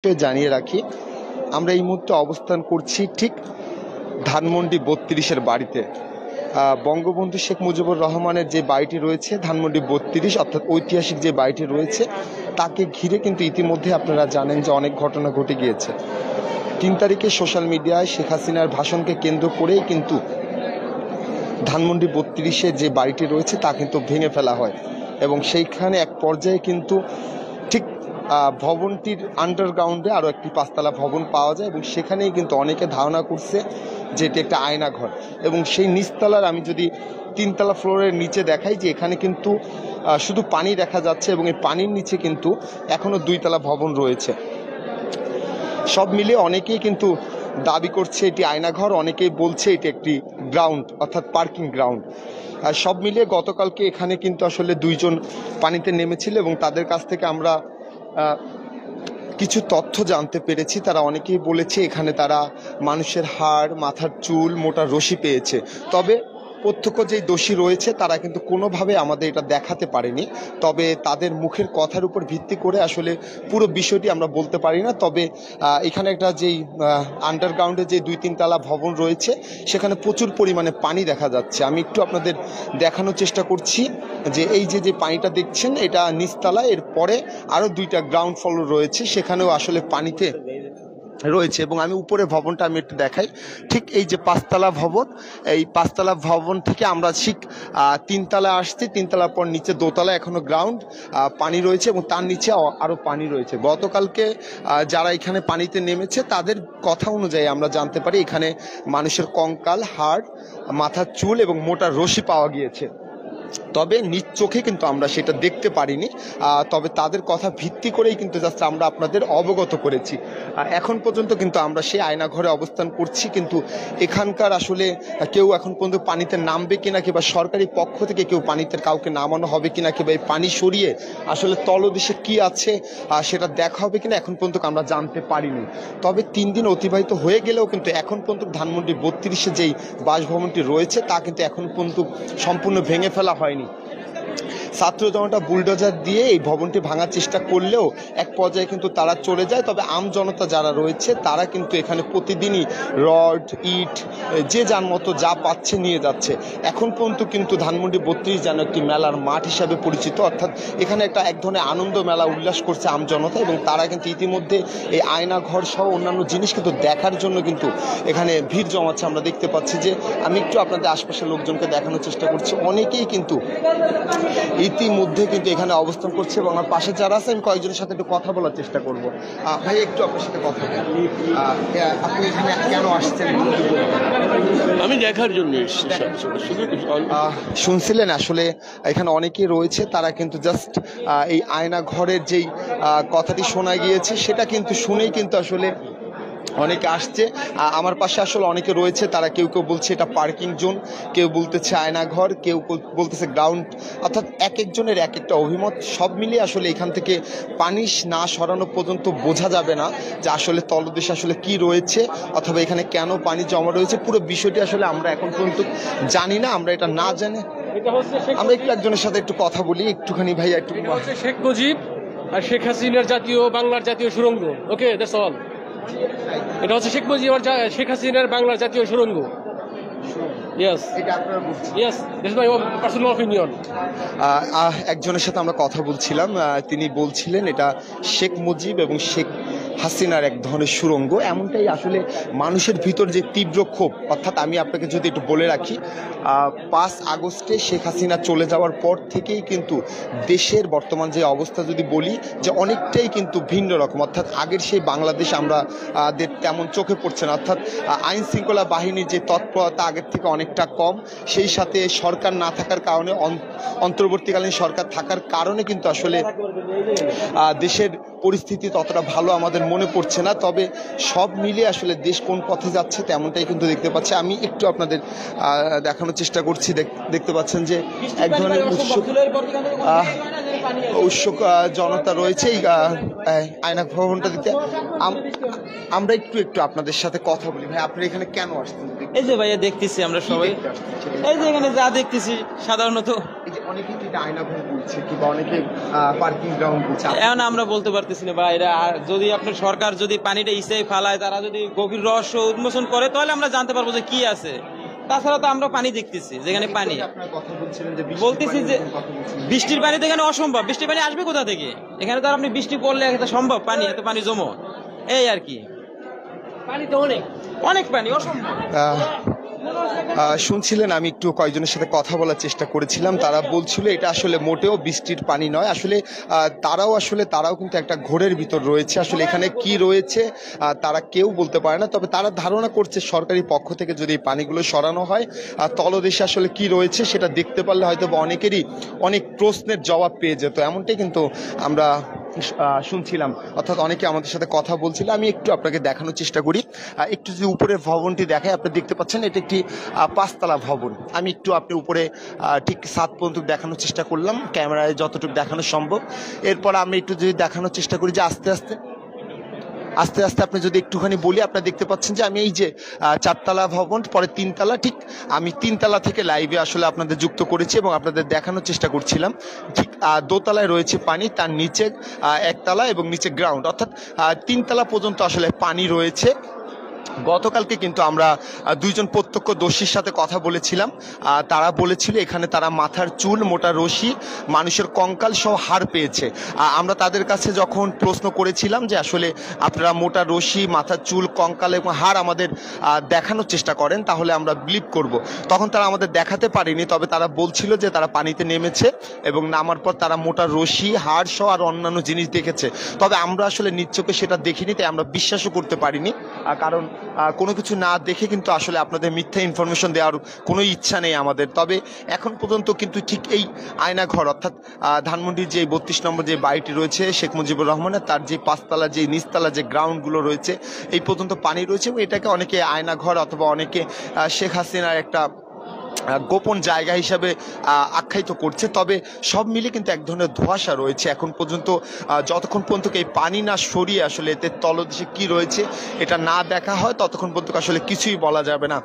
জানিয়ে রাখি, আমরা এই মুহূর্তে অবস্থান করছি ঠিক ধানমন্ডি ৩২-এর বাড়িতে। বঙ্গবন্ধু শেখ মুজিবুর রহমানের যে বাড়িটি রয়েছে ধানমন্ডি ৩২, অর্থাৎ ঐতিহাসিক যে বাড়িটি রয়েছে, তাকে ঘিরে কিন্তু ইতিমধ্যে আপনারা জানেন যে অনেক ঘটনা ঘটে গিয়েছে। ৩ তারিখে সোশ্যাল মিডিয়ায় শেখ হাসিনার ভাষণকে কেন্দ্র করেই কিন্তু ধানমন্ডি ৩২-এ যে বাড়িটি রয়েছে তা কিন্তু ভেঙে ফেলা হয় এবং সেইখানে এক পর্যায়ে কিন্তু ঠিক ভবনটির আন্ডারগ্রাউন্ডে আরও একটি ৫তলা ভবন পাওয়া যায় এবং সেখানেই কিন্তু অনেকে ধারণা করছে যে এটি একটা আয়নাঘর। এবং সেই নিচতলার আমি যদি ৩তলা ফ্লোরের নিচে দেখাই যে এখানে কিন্তু শুধু পানি দেখা যাচ্ছে এবং এই পানির নিচে কিন্তু এখনও ২তলা ভবন রয়েছে। সব মিলিয়ে অনেকেই কিন্তু দাবি করছে এটি আয়নাঘর, অনেকেই বলছে এটি একটি গ্রাউন্ড অর্থাৎ পার্কিং গ্রাউন্ড। সব মিলিয়ে গতকালকে এখানে কিন্তু আসলে ২ জন পানিতে নেমেছিল এবং তাদের কাছ থেকে আমরা কিছু তথ্য জানতে পেরেছি। তারা অনেকেই বলেছে এখানে তারা মানুষের হাড়, মাথার চুল, মোটা রশি পেয়েছে। তবে প্রত্যক্ষ যেই দোষী রয়েছে তারা কিন্তু কোনোভাবে আমাদের এটা দেখাতে পারেনি। তবে তাদের মুখের কথার উপর ভিত্তি করে আসলে পুরো বিষয়টি আমরা বলতে পারি না। তবে এখানে একটা যেই আন্ডারগ্রাউন্ডে যে ২-৩ তলা ভবন রয়েছে সেখানে প্রচুর পরিমাণে পানি দেখা যাচ্ছে। আমি একটু আপনাদের দেখানোর চেষ্টা করছি যে এই যে পানিটা দেখছেন এটা নিচতলা, এর পরে আরও 2টা গ্রাউন্ড ফ্লোর রয়েছে, সেখানেও আসলে পানিতে রয়েছে। এবং আমি উপরে ভবনটা আমি একটু দেখাই, ঠিক এই যে ৫তলা ভবন, এই ৫তলা ভবন থেকে আমরা ঠিক ৩তলা আসছি, ৩তলার পর নিচে দোতলা এখনো গ্রাউন্ড পানি রয়েছে এবং তার নিচে আরও পানি রয়েছে। গতকালকে যারা এখানে পানিতে নেমেছে তাদের কথা অনুযায়ী আমরা জানতে পারি এখানে মানুষের কঙ্কাল, হাড়, মাথার চুল এবং মোটা রশি পাওয়া গিয়েছে। তবে নিজ চোখে কিন্তু আমরা সেটা দেখতে পারিনি। তবে তাদের কথা ভিত্তি করেই কিন্তু জাস্ট আমরা আপনাদের অবগত করেছি। এখন পর্যন্ত কিন্তু আমরা সেই আয়নাঘরে অবস্থান করছি, কিন্তু এখানকার আসলে কেউ এখন পর্যন্ত পানিতে নামবে কিনা কিংবা সরকারি পক্ষ থেকে কেউ পানিতে কাউকে নামানো হবে কিনা কিংবা এই পানি সরিয়ে আসলে তলদেশে কি আছে সেটা দেখা হবে কিনা এখন পর্যন্ত আমরা জানতে পারিনি। তবে ৩ দিন অতিবাহিত হয়ে গেলেও কিন্তু এখন পর্যন্ত ধানমন্ডি ৩২-এ যেই বাসভবনটি রয়েছে তা কিন্তু এখন পর্যন্ত সম্পূর্ণ ভেঙে ফেলা হয়নি। ছাত্র জনতা বুলডোজার দিয়ে এই ভবনটি ভাঙার চেষ্টা করলেও এক পর্যায়ে কিন্তু তারা চলে যায়। তবে আম জনতা যারা রয়েছে তারা কিন্তু এখানে প্রতিদিনই রড, ইট, যে যার মতো যা পাচ্ছে নিয়ে যাচ্ছে। এখন পর্যন্ত কিন্তু ধানমন্ডি ৩২ যেন একটি মেলার মাঠ হিসাবে পরিচিত, অর্থাৎ এখানে এক ধরনের আনন্দ মেলা উল্লাস করছে আম জনতা এবং তারা কিন্তু ইতিমধ্যে এই আয়নাঘর সহ অন্যান্য জিনিস কিন্তু দেখার জন্য কিন্তু এখানে ভিড় জমাচ্ছে। আমরা দেখতে পাচ্ছি যে আমি একটু আপনাদের আশপাশের লোকজনকে দেখানোর চেষ্টা করছি, অনেকেই কিন্তু ইতিমধ্যে কিন্তু এখানে অবস্থান করছে এবং আমার পাশে যারা আছে আমি কয়েকজনের সাথে একটু কথা বলার চেষ্টা করব। ভাই একটু আপনার সাথে কথা বলি, আপনি এখানে কেন আসছেন? আমি দেখার জন্য শুনছিলেন আসলে এখানে অনেকেই রয়েছে তারা কিন্তু জাস্ট এই আয়না ঘরের যেই কথাটি শোনা গিয়েছে সেটা কিন্তু শুনেই কিন্তু আসলে অনেকে আসছে। আমার পাশে আসলে অনেকে রয়েছে, তারা কেউ বলছে এটা পার্কিং জোন, কেউ বলতেছে আয়নাঘর, কেউ বলতেছে গ্রাউন্ড, অর্থাৎ এক একজনের এক একটা অভিমত। সব মিলিয়ে আসলে এখান থেকে পানি না সরানো পর্যন্ত বোঝা যাবে না যে আসলে তলদেশে আসলে কি রয়েছে অথবা এখানে কেন পানি জমা রয়েছে। পুরো বিষয়টি আসলে আমরা এখন পর্যন্ত জানি না। আমরা এটা না জানি, আমরা একটু একজনের সাথে একটু কথা বলি একটুখানি। ভাইয়া একটু, শেখ মুজিব আর শেখ হাসিনার বাংলার জাতীয় সুড়ঙ্গ। ওকে, দ্যাটস অল। এটা হচ্ছে শেখ মুজিব আর শেখ হাসিনার বাংলার জাতীয় সুড়ঙ্গ। একজনের সাথে আমরা কথা বলছিলাম, তিনি বলছিলেন এটা শেখ মুজিব এবং শেখ হাসিনার এক ধরনের সুড়ঙ্গ। এমনটাই আসলে মানুষের ভিতর যে তীব্র ক্ষোভ, অর্থাৎ আমি আপনাকে যদি একটু বলে রাখি, 5 আগস্টে শেখ হাসিনা চলে যাওয়ার পর থেকেই কিন্তু দেশের বর্তমান যে অবস্থা যদি বলি যে অনেকটাই কিন্তু ভিন্ন রকম, অর্থাৎ আগের সেই বাংলাদেশ আমরা তেমন চোখে পড়ছে না। অর্থাৎ আইন শৃঙ্খলা বাহিনীর যে তৎপরতা আগের থেকে অনেকটা কম, সেই সাথে সরকার না থাকার কারণে অন্তর্বর্তীকালীন সরকার থাকার কারণে কিন্তু আসলে দেশের পরিস্থিতি ততটা ভালো আমাদের মনে পড়ছে না। তবে সব মিলিয়ে আসলে দেশ কোন পথে যাচ্ছে তেমনটাই কিন্তু দেখতে পাচ্ছি। আমি একটু আপনাদের দেখানোর চেষ্টা করছি। দেখতে পাচ্ছেন যে এক ধরনের উৎসব, উৎসুক জনতা রয়েছে এই আয়না ভবনটা দিতে। আমরা একটু একটু আপনাদের সাথে কথা বলি। ভাই, আপনি এখানে কেন আসছেন? এই যে ভাইয়া দেখতেছি আমরা সবাই, এই যে এখানে যা দেখতেছি সাধারণত এই যে অনেকে কিন্তু আয়না ঘর বলছে কিংবা অনেকে পার্কিং গ্রাউন্ড বলছে। এখন আমরা বলতে পারতেছি না ভাই, এরা যদি আপনার সরকার যদি পানিটা ইসে ফালায়, তারা যদি গভীর রহস্য উন্মোচন করে, তাহলে আমরা জানতে পারবো যে কি আছে। তাছাড়া তো আমরা পানি দেখতেছি, যেখানে পানি বলতেছি যে বৃষ্টির পানি তো এখানে অসম্ভব। বৃষ্টির পানি আসবে কোথা থেকে? এখানে তো আর আপনি বৃষ্টি পড়লে এটা সম্ভব পানি, এত পানি জমো, এই আর কি। পানি তো অনেক অনেক পানি, অসম্ভব। শুনছিলেন, আমি একটু কয়েকজনের সাথে কথা বলার চেষ্টা করেছিলাম। তারা বলছিল এটা আসলে মোটেও বৃষ্টির পানি নয়। আসলে তারাও কিন্তু একটা ঘোরের ভিতর রয়েছে। আসলে এখানে কি রয়েছে তারা কেউ বলতে পারে না। তবে তারা ধারণা করছে সরকারি পক্ষ থেকে যদি এই পানিগুলো সরানো হয়, তলদেশে আসলে কি রয়েছে সেটা দেখতে পারলে হয়তো অনেকেরই অনেক প্রশ্নের জবাব পেয়ে যেত। এমনটাই কিন্তু আমরা শুনছিলাম, অর্থাৎ অনেকে আমাদের সাথে কথা বলছিল। আমি একটু আপনাকে দেখানোর চেষ্টা করি। একটু যদি উপরের ভবনটি দেখায়, আপনি দেখতে পাচ্ছেন এটা একটি 5 তলা ভবন। আমি একটু আপনি উপরে ঠিক 7 পর্যন্ত দেখানোর চেষ্টা করলাম, ক্যামেরায় যতটুকু দেখানো সম্ভব। এরপর আমি একটু যদি দেখানোর চেষ্টা করি যে আস্তে আস্তে আপনি যদি একটুখানি বলি, আপনারা দেখতে পাচ্ছেন যে আমি এই যে 4 তলা ভবন, পরে 3 তলা, ঠিক আমি 3 তলা থেকে লাইভে আসলে আপনাদের যুক্ত করেছি এবং আপনাদের দেখানোর চেষ্টা করছিলাম। ঠিক 2 তলায় রয়েছে পানি, তার নিচে 1 তলা এবং নিচে গ্রাউন্ড, অর্থাৎ 3 তলা পর্যন্ত আসলে পানি রয়েছে। গতকালকে কিন্তু আমরা 2জন প্রত্যক্ষদর্শীর সাথে কথা বলেছিলাম। তারা বলেছিল এখানে তারা মাথার চুল, মোটা রশি, মানুষের কঙ্কাল সহ হাড় পেয়েছে। আমরা তাদের কাছে যখন প্রশ্ন করেছিলাম যে আসলে আপনারা মোটা রশি, মাথার চুল, কঙ্কাল এবং হাড় আমাদের দেখানোর চেষ্টা করেন, তাহলে আমরা বিলিভ করব। তখন তারা আমাদের দেখাতে পারেনি, তবে তারা বলছিল যে তারা পানিতে নেমেছে এবং নামার পর তারা মোটা রশি, হাড় সহ আর অন্যান্য জিনিস দেখেছে। তবে আমরা আসলে নিজ চোখে সেটা দেখিনি, তাই আমরা বিশ্বাসও করতে পারিনি। কারণ কোনো কিছু না দেখে কিন্তু আসলে আপনাদের মিথ্যা ইনফরমেশন দেওয়ার কোনো ইচ্ছা নেই আমাদের। তবে এখন পর্যন্ত কিন্তু ঠিক এই আয়নাঘর, অর্থাৎ ধানমন্ডির যে 32 নম্বর যে বাড়িটি রয়েছে শেখ মুজিবুর রহমানের, তার যে 5 তলা যে নিচতলা যে গ্রাউন্ডগুলো রয়েছে, এই পর্যন্ত পানি রয়েছে এবং এটাকে অনেকে আয়নাঘর অথবা অনেকে শেখ হাসিনার একটা গোপন জায়গা হিসাবে আখ্যায়িত করছে। তবে সব মিলে কিন্তু এক ধরনের ধোঁয়াশা রয়েছে এখন পর্যন্ত। যতক্ষণ পর্যন্ত এই পানি না সরিয়ে আসলে এতে তলদেশে কি রয়েছে এটা না দেখা হয়, ততক্ষণ পর্যন্ত আসলে কিছুই বলা যাবে না।